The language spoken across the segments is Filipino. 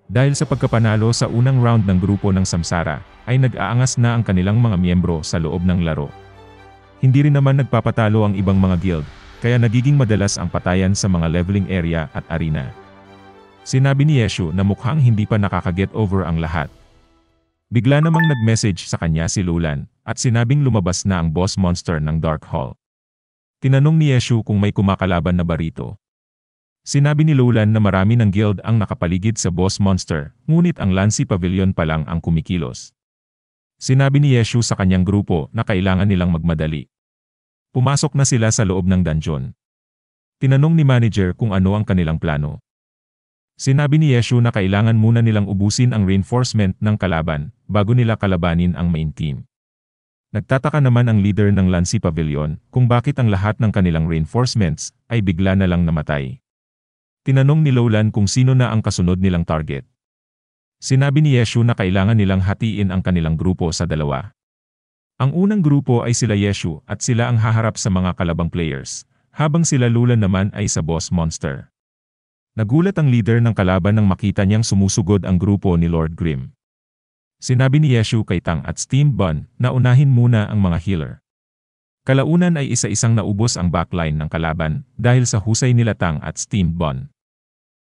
Dahil sa pagkapanalo sa unang round ng grupo ng Samsara, ay nag-aangas na ang kanilang mga miyembro sa loob ng laro. Hindi rin naman nagpapatalo ang ibang mga guild, kaya nagiging madalas ang patayan sa mga leveling area at arena. Sinabi ni Yeshu na mukhang hindi pa nakaka-get over ang lahat. Bigla namang nag-message sa kanya si Lulan, at sinabing lumabas na ang boss monster ng Dark Hall. Tinanong ni Yeshu kung may kumakalaban na ba rito. Sinabi ni Lulan na marami ng guild ang nakapaligid sa boss monster, ngunit ang Lancy Pavilion pa lang ang kumikilos. Sinabi ni Yeshu sa kanyang grupo na kailangan nilang magmadali. Pumasok na sila sa loob ng dungeon. Tinanong ni manager kung ano ang kanilang plano. Sinabi ni Yeshu na kailangan muna nilang ubusin ang reinforcement ng kalaban, bago nila kalabanin ang main team. Nagtataka naman ang leader ng Lancy Pavilion kung bakit ang lahat ng kanilang reinforcements ay bigla na lang namatay. Tinanong ni Lulan kung sino na ang kasunod nilang target. Sinabi ni Yeshu na kailangan nilang hatiin ang kanilang grupo sa dalawa. Ang unang grupo ay sila Yeshu at sila ang haharap sa mga kalabang players, habang sila Lulan naman ay sa boss monster. Nagulat ang leader ng kalaban nang makita niyang sumusugod ang grupo ni Lord Grimm. Sinabi ni Yeshu kay Tang at Steam Bun na unahin muna ang mga healer. Kalaunan ay isa-isang naubos ang backline ng kalaban dahil sa husay nila Tang at Steam Bun.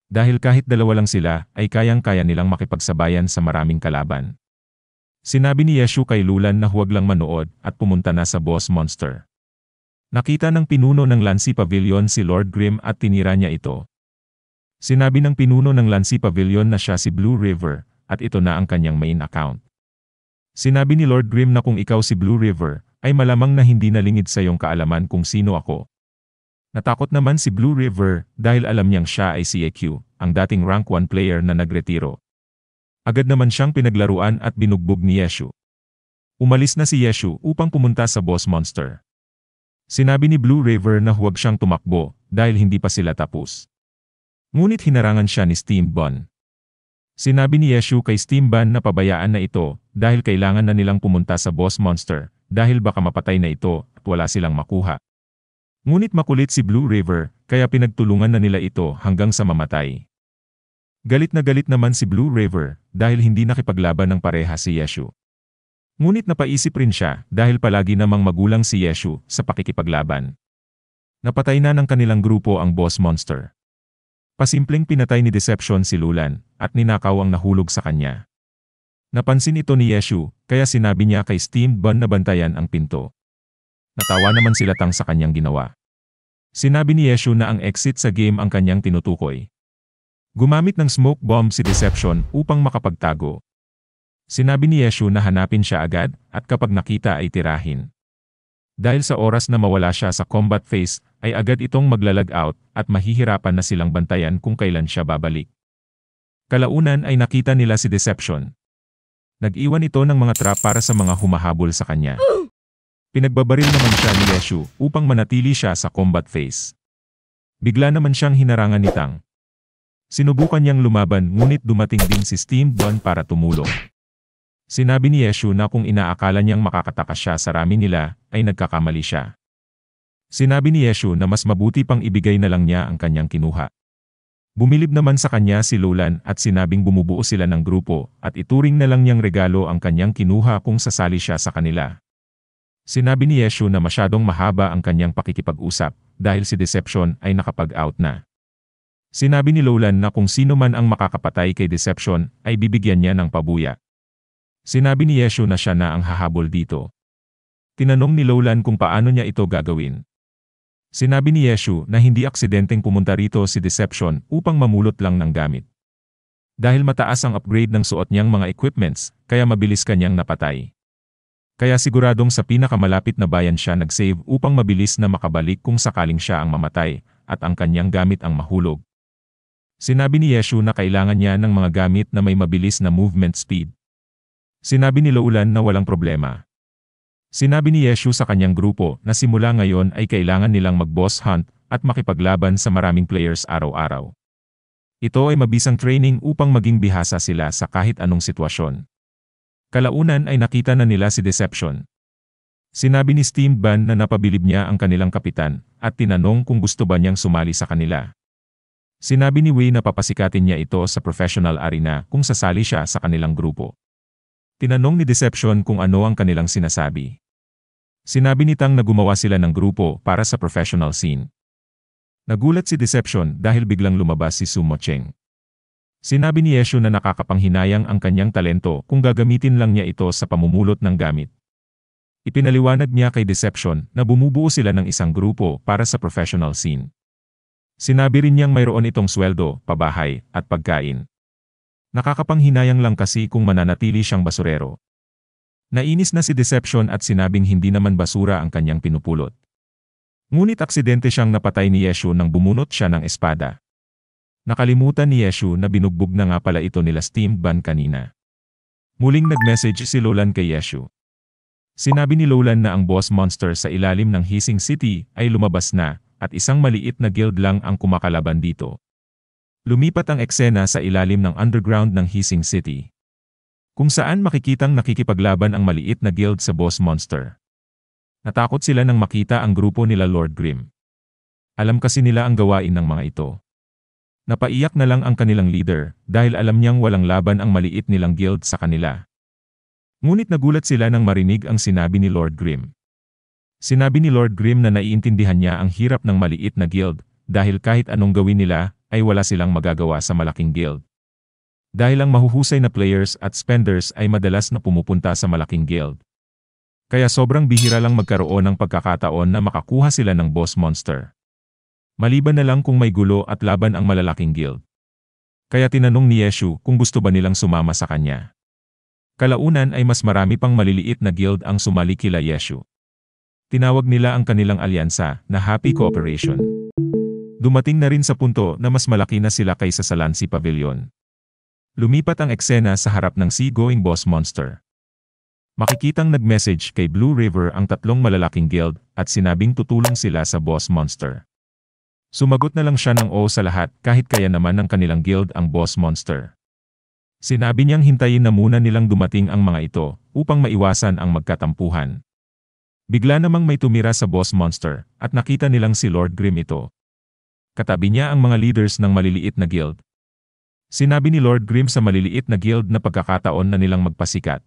Dahil kahit dalawa lang sila, ay kayang-kaya nilang makipagsabayan sa maraming kalaban. Sinabi ni Yeshu kay Lulan na huwag lang manood at pumunta na sa boss monster. Nakita ng pinuno ng Lancy Pavilion si Lord Grimm at tinira niya ito. Sinabi ng pinuno ng Lancy Pavilion na siya si Blue River, at ito na ang kanyang main account. Sinabi ni Lord Grimm na kung ikaw si Blue River, ay malamang na hindi nalingid sa iyong kaalaman kung sino ako. Natakot naman si Blue River dahil alam niyang siya ay si EQ, ang dating rank 1 player na nagretiro. Agad naman siyang pinaglaruan at binugbog ni Yeshu. Umalis na si Yeshu upang pumunta sa boss monster. Sinabi ni Blue River na huwag siyang tumakbo dahil hindi pa sila tapos. Ngunit hinarangan siya ni Steam Bun. Sinabi ni Yeshu kay Steam Bun na pabayaan na ito dahil kailangan na nilang pumunta sa boss monster dahil baka mapatay na ito at wala silang makuha. Ngunit makulit si Blue River, kaya pinagtulungan na nila ito hanggang sa mamatay. Galit na galit naman si Blue River dahil hindi nakipaglaban ng pareha si Yeshu. Ngunit napaisip rin siya dahil palagi namang magulang si Yeshu sa pakikipaglaban. Napatay na ng kanilang grupo ang boss monster. Pasimpleng pinatay ni Deception si Lulan at ninakaw ang nahulog sa kanya. Napansin ito ni Yeshu, kaya sinabi niya kay Steam Bun na bantayan ang pinto. Natawa naman sila Tang sa kanyang ginawa. Sinabi ni Yeshu na ang exit sa game ang kanyang tinutukoy. Gumamit ng smoke bomb si Deception upang makapagtago. Sinabi ni Yeshu na hanapin siya agad at kapag nakita ay tirahin. Dahil sa oras na mawala siya sa combat phase, ay agad itong maglalag out at mahihirapan na silang bantayan kung kailan siya babalik. Kalaunan ay nakita nila si Deception. Nag-iwan ito ng mga trap para sa mga humahabol sa kanya. Pinagbabaril naman siya ni Yeshu upang manatili siya sa combat phase. Bigla naman siyang hinarangan ni Tang. Sinubukan niyang lumaban ngunit dumating din si Steam Bun para tumulong. Sinabi ni Yeshu na kung inaakala niyang makakatakas siya sa rami nila, ay nagkakamali siya. Sinabi ni Yeshu na mas mabuti pang ibigay na lang niya ang kanyang kinuha. Bumilib naman sa kanya si Lulan at sinabing bumubuo sila ng grupo at ituring na lang niyang regalo ang kanyang kinuha kung sasali siya sa kanila. Sinabi ni Yeshu na masyadong mahaba ang kanyang pakikipag-usap dahil si Deception ay nakapag-out na. Sinabi ni Lulan na kung sino man ang makakapatay kay Deception ay bibigyan niya ng pabuya. Sinabi ni Yeshu na siya na ang hahabol dito. Tinanong ni Lulan kung paano niya ito gagawin. Sinabi ni Yeshu na hindi aksidenteng pumunta rito si Deception upang mamulot lang ng gamit. Dahil mataas ang upgrade ng suot niyang mga equipments, kaya mabilis kanyang napatay. Kaya siguradong sa pinakamalapit na bayan siya nag-save upang mabilis na makabalik kung sakaling siya ang mamatay at ang kanyang gamit ang mahulog. Sinabi ni Yeshu na kailangan niya ng mga gamit na may mabilis na movement speed. Sinabi ni Lulan na walang problema. Sinabi ni Yeshu sa kanyang grupo na simula ngayon ay kailangan nilang mag-boss hunt at makipaglaban sa maraming players araw-araw. Ito ay mabisang training upang maging bihasa sila sa kahit anong sitwasyon. Kalaunan ay nakita na nila si Deception. Sinabi ni Steam Bun na napabilib niya ang kanilang kapitan at tinanong kung gusto ba niyang sumali sa kanila. Sinabi ni Wei na papasikatin niya ito sa professional arena kung sasali siya sa kanilang grupo. Tinanong ni Deception kung ano ang kanilang sinasabi. Sinabi ni Tang na gumawa sila ng grupo para sa professional scene. Nagulat si Deception dahil biglang lumabas si Sumo Cheng. Sinabi ni Yeshu na nakakapanghinayang ang kanyang talento kung gagamitin lang niya ito sa pamumulot ng gamit. Ipinaliwanag niya kay Deception na bumubuo sila ng isang grupo para sa professional scene. Sinabi rin niyang mayroon itong sweldo, pabahay, at pagkain. Nakakapanghinayang lang kasi kung mananatili siyang basurero. Nainis na si Deception at sinabing hindi naman basura ang kanyang pinupulot. Ngunit aksidente siyang napatay ni Yeshu nang bumunot siya ng espada. Nakalimutan ni Yeshu na binugbog na nga pala ito nila Steam Ban kanina. Muling nag-message si Lolan kay Yeshu. Sinabi ni Lolan na ang boss monster sa ilalim ng Hissing City ay lumabas na at isang maliit na guild lang ang kumakalaban dito. Lumipat ang eksena sa ilalim ng underground ng Hissing City, kung saan makikitang nakikipaglaban ang maliit na guild sa boss monster. Natakot sila nang makita ang grupo nila Lord Grimm. Alam kasi nila ang gawain ng mga ito. Napaiyak na lang ang kanilang leader dahil alam niyang walang laban ang maliit nilang guild sa kanila. Ngunit nagulat sila nang marinig ang sinabi ni Lord Grimm. Sinabi ni Lord Grimm na naiintindihan niya ang hirap ng maliit na guild dahil kahit anong gawin nila ay wala silang magagawa sa malaking guild. Dahil ang mahuhusay na players at spenders ay madalas na pumupunta sa malaking guild. Kaya sobrang bihira lang magkaroon ng pagkakataon na makakuha sila ng boss monster. Maliban na lang kung may gulo at laban ang malalaking guild. Kaya tinanong ni Yeshu kung gusto ba nilang sumama sa kanya. Kalaunan ay mas marami pang maliliit na guild ang sumali kila Yeshu. Tinawag nila ang kanilang alyansa na Happy Cooperation. Dumating na rin sa punto na mas malaki na sila kaysa sa Lancy Pavilion. Lumipat ang eksena sa harap ng sea-going boss monster. Makikitang nag-message kay Blue River ang tatlong malalaking guild at sinabing tutulong sila sa boss monster. Sumagot na lang siya ng oo sa lahat kahit kaya naman ng kanilang guild ang boss monster. Sinabi niyang hintayin na muna nilang dumating ang mga ito upang maiwasan ang magkatampuhan. Bigla namang may tumira sa boss monster at nakita nilang si Lord Grimm ito. Katabi niya ang mga leaders ng maliliit na guild. Sinabi ni Lord Grimm sa maliliit na guild na pagkakataon na nilang magpasikat.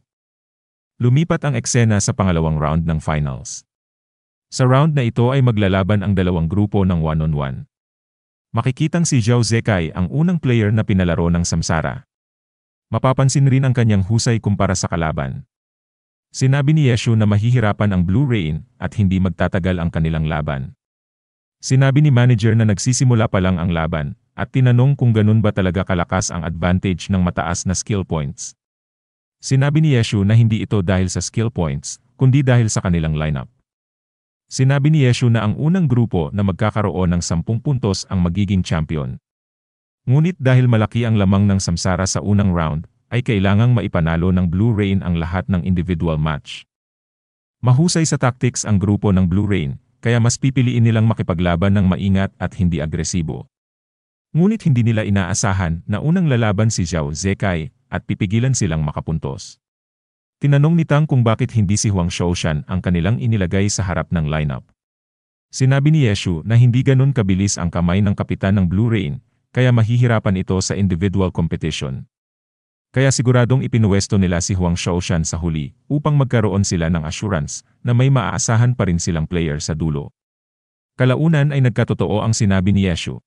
Lumipat ang eksena sa pangalawang round ng finals. Sa round na ito ay maglalaban ang dalawang grupo ng one-on-one. Makikitang si Zhao Zekai ang unang player na pinalaro ng Samsara. Mapapansin rin ang kanyang husay kumpara sa kalaban. Sinabi ni Yeshu na mahihirapan ang Blue Rain at hindi magtatagal ang kanilang laban. Sinabi ni manager na nagsisimula pa lang ang laban, at tinanong kung ganun ba talaga kalakas ang advantage ng mataas na skill points. Sinabi ni Yeshu na hindi ito dahil sa skill points, kundi dahil sa kanilang lineup. Sinabi ni Yeshu na ang unang grupo na magkakaroon ng 10 puntos ang magiging champion. Ngunit dahil malaki ang lamang ng Samsara sa unang round, ay kailangang maipanalo ng Blue Rain ang lahat ng individual match. Mahusay sa tactics ang grupo ng Blue Rain, kaya mas pipiliin nilang makipaglaban ng maingat at hindi agresibo. Ngunit hindi nila inaasahan na unang lalaban si Zhao Zekai at pipigilan silang makapuntos. Tinanong ni Tang kung bakit hindi si Huang Shouxian ang kanilang inilagay sa harap ng lineup. Sinabi ni Yeshu na hindi ganun kabilis ang kamay ng kapitan ng Blue Rain, kaya mahihirapan ito sa individual competition. Kaya siguradong ipinuwesto nila si Huang Shouxian sa huli upang magkaroon sila ng assurance na may maaasahan pa rin silang player sa dulo. Kalaunan ay nagkatotoo ang sinabi ni Yeshu.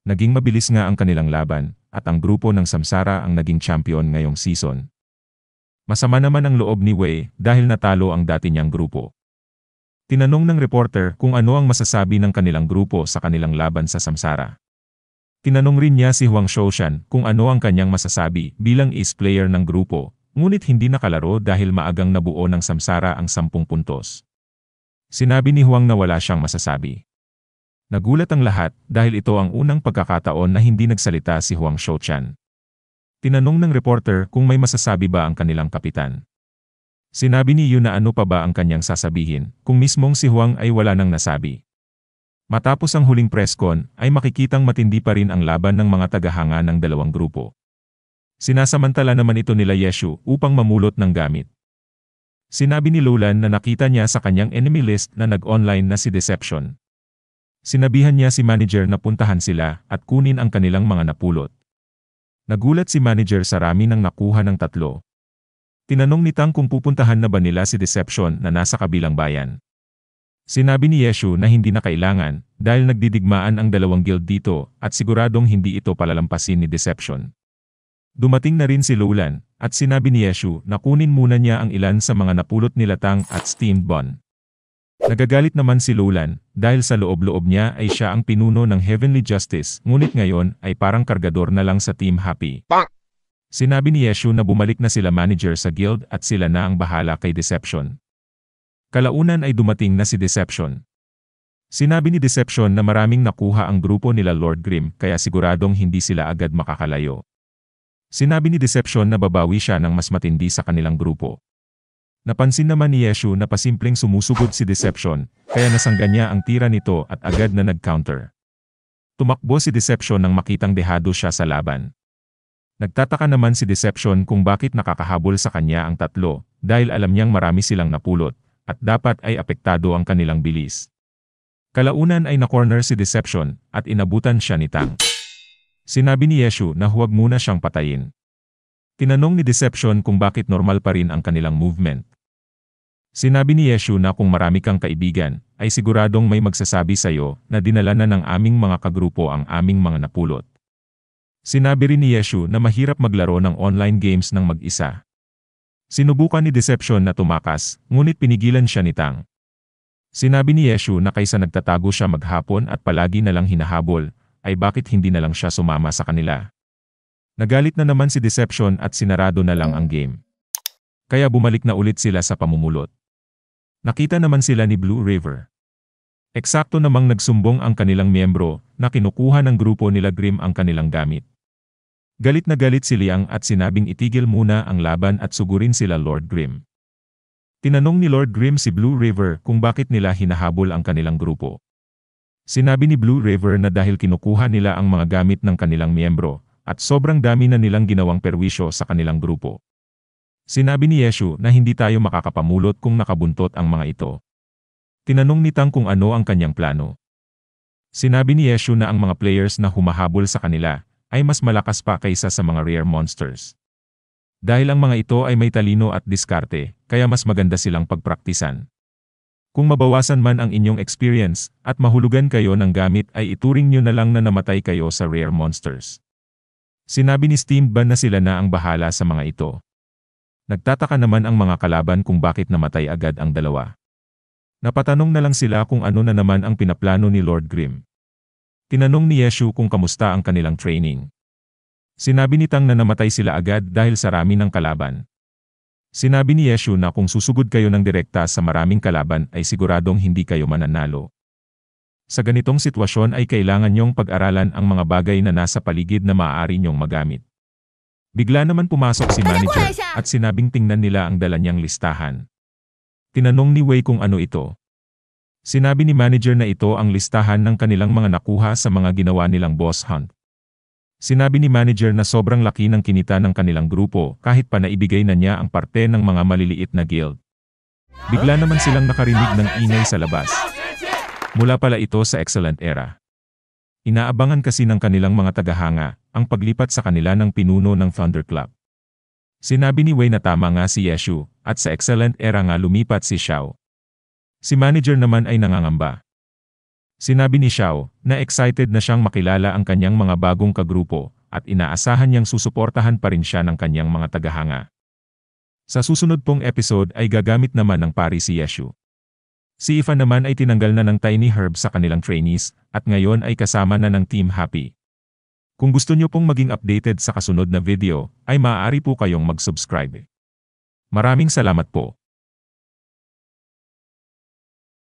Naging mabilis nga ang kanilang laban at ang grupo ng Samsara ang naging champion ngayong season. Masama naman ang loob ni Wei dahil natalo ang dati niyang grupo. Tinanong ng reporter kung ano ang masasabi ng kanilang grupo sa kanilang laban sa Samsara. Tinanong rin niya si Huang Shouxian kung ano ang kanyang masasabi bilang ace player ng grupo, ngunit hindi nakalaro dahil maagang nabuo ng Samsara ang 10 puntos. Sinabi ni Huang na wala siyang masasabi. Nagulat ang lahat dahil ito ang unang pagkakataon na hindi nagsalita si Huang Shouxian. Tinanong ng reporter kung may masasabi ba ang kanilang kapitan. Sinabi ni Yu na ano pa ba ang kanyang sasabihin kung mismong si Huang ay wala nang nasabi. Matapos ang huling presscon, ay makikitang matindi pa rin ang laban ng mga tagahanga ng dalawang grupo. Sinasamantala naman ito nila Yeshu upang mamulot ng gamit. Sinabi ni Lolan na nakita niya sa kanyang enemy list na nag-online na si Deception. Sinabihan niya si manager na puntahan sila at kunin ang kanilang mga napulot. Nagulat si manager sa rami ng nakuha ng tatlo. Tinanong ni Tang kung pupuntahan na ba nila si Deception na nasa kabilang bayan. Sinabi ni Yeshu na hindi na kailangan dahil nagdidigmaan ang dalawang guild dito at siguradong hindi ito palalampasin ni Deception. Dumating na rin si Lowland at sinabi ni Yeshu na kunin muna niya ang ilan sa mga napulot nila Tang at Steamed Bun. Nagagalit naman si Lowland dahil sa loob-loob niya ay siya ang pinuno ng Heavenly Justice ngunit ngayon ay parang kargador na lang sa Team Happy. Sinabi ni Yeshu na bumalik na sila manager sa guild at sila na ang bahala kay Deception. Kalaunan ay dumating na si Deception. Sinabi ni Deception na maraming nakuha ang grupo nila Lord Grimm kaya siguradong hindi sila agad makakalayo. Sinabi ni Deception na babawi siya ng mas matindi sa kanilang grupo. Napansin naman ni Yeshu na pasimpleng sumusugod si Deception kaya nasangga niya ang tira nito at agad na nag-counter. Tumakbo si Deception nang makitang dehado siya sa laban. Nagtataka naman si Deception kung bakit nakakahabol sa kanya ang tatlo dahil alam niyang marami silang napulot at dapat ay apektado ang kanilang bilis. Kalaunan ay na-corner si Deception at inabutan siya ni Tang. Sinabi ni Yeshu na huwag muna siyang patayin. Tinanong ni Deception kung bakit normal pa rin ang kanilang movement. Sinabi ni Yeshu na kung marami kang kaibigan, ay siguradong may magsasabi sa iyo na dinala na ng aming mga kagrupo ang aming mga napulot. Sinabi rin ni Yeshu na mahirap maglaro ng online games ng mag-isa. Sinubukan ni Deception na tumakas, ngunit pinigilan siya ni Tang. Sinabi ni Yeshu na kaysa nagtatago siya maghapon at palagi na lang hinahabol, ay bakit hindi na lang siya sumama sa kanila. Nagalit na naman si Deception at sinarado na lang ang game. Kaya bumalik na ulit sila sa pamumulot. Nakita naman sila ni Blue River. Eksakto namang nagsumbong ang kanilang miyembro na kinukuha ng grupo nila Grimm ang kanilang gamit. Galit na galit si Liang at sinabing itigil muna ang laban at sugurin sila Lord Grimm. Tinanong ni Lord Grimm si Blue River kung bakit nila hinahabol ang kanilang grupo. Sinabi ni Blue River na dahil kinukuha nila ang mga gamit ng kanilang miyembro at sobrang dami na nilang ginawang perwisyo sa kanilang grupo. Sinabi ni Yeshu na hindi tayo makakapamulot kung nakabuntot ang mga ito. Tinanong ni Tang kung ano ang kanyang plano. Sinabi ni Yeshu na ang mga players na humahabol sa kanila ay mas malakas pa kaysa sa mga rare monsters. Dahil ang mga ito ay may talino at diskarte, kaya mas maganda silang pagpraktisan. Kung mabawasan man ang inyong experience at mahulugan kayo ng gamit ay ituring nyo na lang na namatay kayo sa rare monsters. Sinabi ni Steamed Bun na sila na ang bahala sa mga ito. Nagtataka naman ang mga kalaban kung bakit namatay agad ang dalawa. Napatanong na lang sila kung ano na naman ang pinaplano ni Lord Grimm. Tinanong ni Yeshu kung kamusta ang kanilang training. Sinabi ni Tang na namatay sila agad dahil sa rami ng kalaban. Sinabi ni Yeshu na kung susugod kayo ng direkta sa maraming kalaban ay siguradong hindi kayo mananalo. Sa ganitong sitwasyon ay kailangan niyong pag-aralan ang mga bagay na nasa paligid na maaari niyong magamit. Bigla naman pumasok si manager at sinabing tingnan nila ang dala niyang listahan. Tinanong ni Wei kung ano ito. Sinabi ni manager na ito ang listahan ng kanilang mga nakuha sa mga ginawa nilang boss hunt. Sinabi ni manager na sobrang laki ng kinita ng kanilang grupo kahit pa naibigay na niya ang parte ng mga maliliit na guild. Bigla naman silang nakarinig ng ingay sa labas. Mula pala ito sa Excellent Era. Inaabangan kasi ng kanilang mga tagahanga ang paglipat sa kanila ng pinuno ng Thunderclap. Sinabi ni Wei na tama nga si Yeshu at sa Excellent Era nga lumipat si Xiao. Si manager naman ay nangangamba. Sinabi ni Xiao na excited na siyang makilala ang kanyang mga bagong kagrupo at inaasahan niyang susuportahan pa rin siya ng kanyang mga tagahanga. Sa susunod pong episode ay gagamit naman ng pari si Yeshu. Si Ifa naman ay tinanggal na ng Tiny Herb sa kanilang trainees at ngayon ay kasama na ng Team Happy. Kung gusto niyo pong maging updated sa kasunod na video ay maaari po kayong mag-subscribe. Maraming salamat po.